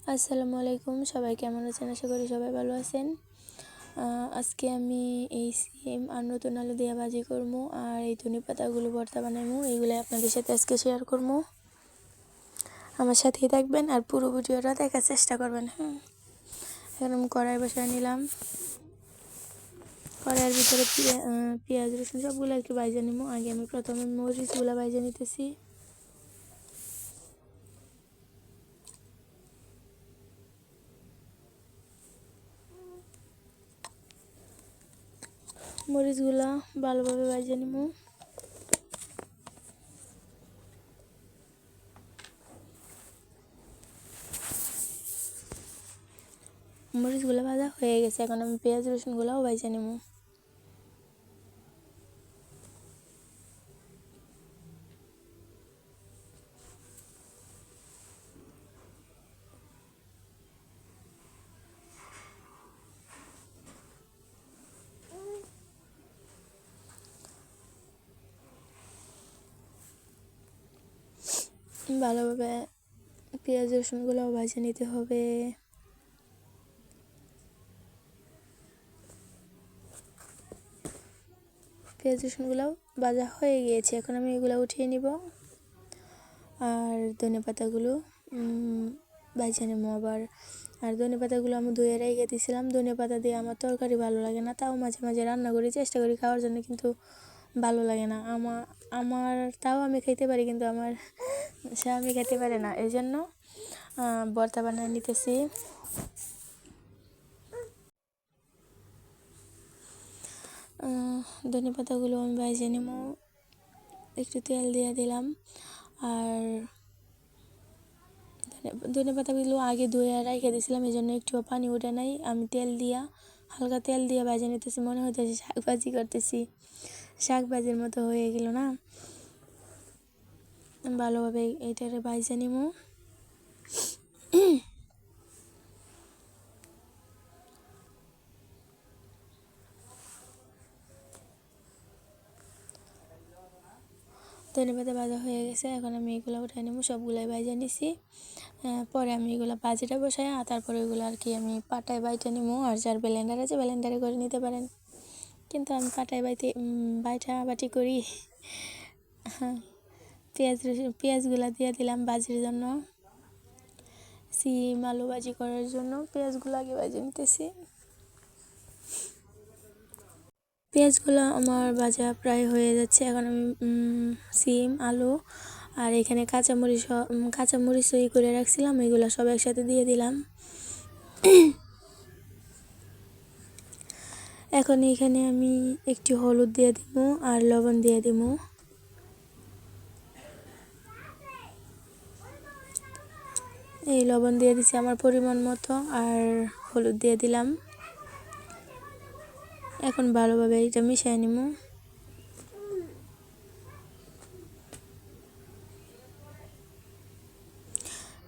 আসসালামু আলাইকুম, সবাই কেমন আছেন? আশা করি সবাই ভালো আছেন। আজকে আমি এই সিম আর নতুন আলু দিয়ে ভাজি করবো আর এই ধনে পাতাগুলো ভর্তা বানাবো, এইগুলো আপনাদের সাথে আজকে শেয়ার করবো। আমার সাথেই থাকবেন আর পুরো ভিডিওটা দেখার চেষ্টা করবেন। এখন আমি কড়াই বসায় নিলাম। কড়াইয়ের ভিতরে পেঁয়াজ রসুন সবগুলো আর কি ভাজা নিবো। আগে আমি প্রথমে মরিচগুলো ভাজা নিতেছি। মরিচগুলো ভালোভাবে ভাজা নিব। মরিচগুলো ভাজা হয়ে গেছে, এখন আমি পেঁয়াজ রসুনগুলোও ভাজা নেব। ভালোভাবে পেঁয়াজ রসুনগুলোও ভাজা নিতে হবে। পেঁয়াজ রসুনগুলোও ভাজা হয়ে গিয়েছে, এখন আমি এগুলো উঠিয়ে নিব আর ধনে পাতাগুলো ভাজা নেবো আবার। আর ধনে পাতাগুলো আমি ধুয়ে রেখে দিয়েছিলাম। ধনে পাতা দিয়ে আমার তরকারি ভালো লাগে না, তাও মাঝে মাঝে রান্না করি, চেষ্টা করি খাওয়ার জন্য, কিন্তু ভালো লাগে না আমার তাও আমি খেতে পারি, কিন্তু আমার স্বামী খেতে পারে না, এই জন্য ভর্তা বানিয়ে নিতেছি। ধনে পাতাগুলো আমি ভেজে নেব, একটু তেল দিয়ে দিলাম। আর ধনে পাতাগুলো আগে ধুয়ে রেখে দিয়েছিলাম, এই জন্য একটু পানি ওঠে নাই। আমি হালকা তেল দিয়ে ভেজে নিতেছি, মনে হইতেছে শাক ভাজি করতেছি, শাক ভাজির মতো হয়ে গেল না। ভালোভাবে এইটারে ভেজে নিব। ধনে পাতা ভাজা হয়ে গেছে, এখন আমি এগুলো উঠাই নেবো। সবগুলাই ভাজা নিছি। পরে আমি এগুলো ভাজিটা বসাই, আর তারপরে এগুলো আর কি আমি পাটায় বাইটে নেবো। আর যার ব্লেন্ডার আছে ব্লেন্ডারে করে নিতে পারেন, কিন্তু আমি পাটায় বাইটা বাটি করি। হ্যাঁ, পেঁয়াজগুলো দিয়ে দিলাম ভাজির জন্য। সিম আলু ভাজি করার জন্য পেঁয়াজগুলো আগে ভাজি নিতেছি। পেঁয়াজগুলো আমার ভাজা প্রায় হয়ে যাচ্ছে, এখন আমি সিম আলু আর এখানে কাঁচামরিচ করে রাখছিলাম, এগুলো সব একসাথে দিয়ে দিলাম। এখন এখানে আমি একটু হলুদ দিয়ে দিব আর লবণ দিয়ে দিব। এই লবণ দিয়ে দিছি আমার পরিমাণ মতো, আর হলুদ দিয়ে দিলাম। এখন ভালোভাবে এটা মিশিয়ে নিব।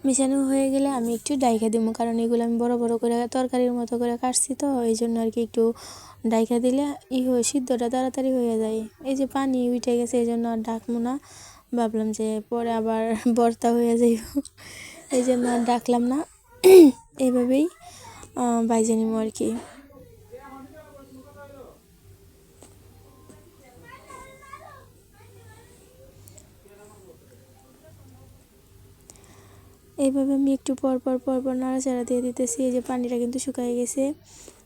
মিশানো হয়ে গেলে আমি একটু ডাইখা দিব, কারণ এগুলো আমি বড় বড় করে তরকারির মতো করে কাটছি, তো এই জন্য আর কি একটু ডাইখা দিলে সিদ্ধটা তাড়াতাড়ি হয়ে যায়। এই যে পানি উঠে গেছে, এই জন্য আর ডাকবো না, ভাবলাম যে পরে আবার ভর্তা হয়ে যাই, এই জন্য আর ডাকলাম না। এইভাবেই ভাইজে নিব আর কি। এইভাবে আমি একটু পর নাড়াচাড়া দিয়ে দিতেছি। এই যে পানিটা কিন্তু শুকিয়ে গেছে,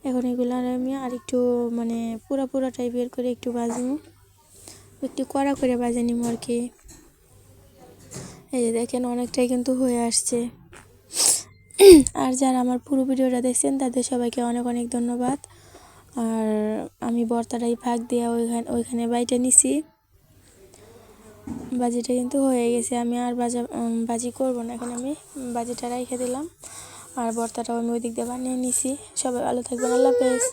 এখন এগুলো আমি আর একটু মানে পুরা টাইপের করে একটু ভাজবো, একটু কড়া করে ভাজে নিব আর কি। এই যে দেখেন অনেকটাই কিন্তু হয়ে আসছে। আর যারা আমার পুরো ভিডিওটা দেখছেন তাদের সবাইকে অনেক অনেক ধন্যবাদ। আর আমি ভর্তাটাই ফাঁক দিয়ে ওইখানে বাইটা নিছি। ভাজিটা কিন্তু হয়ে গেছে, আমি আর ভাজি করবো না, এখন আমি ভাজিটা রেখে দিলাম আর ভর্তাটাও আমি ওই দিক দিয়ে বানিয়ে নিছি। সবাই ভালো থাকবেন, আল্লাহ হাফেজ।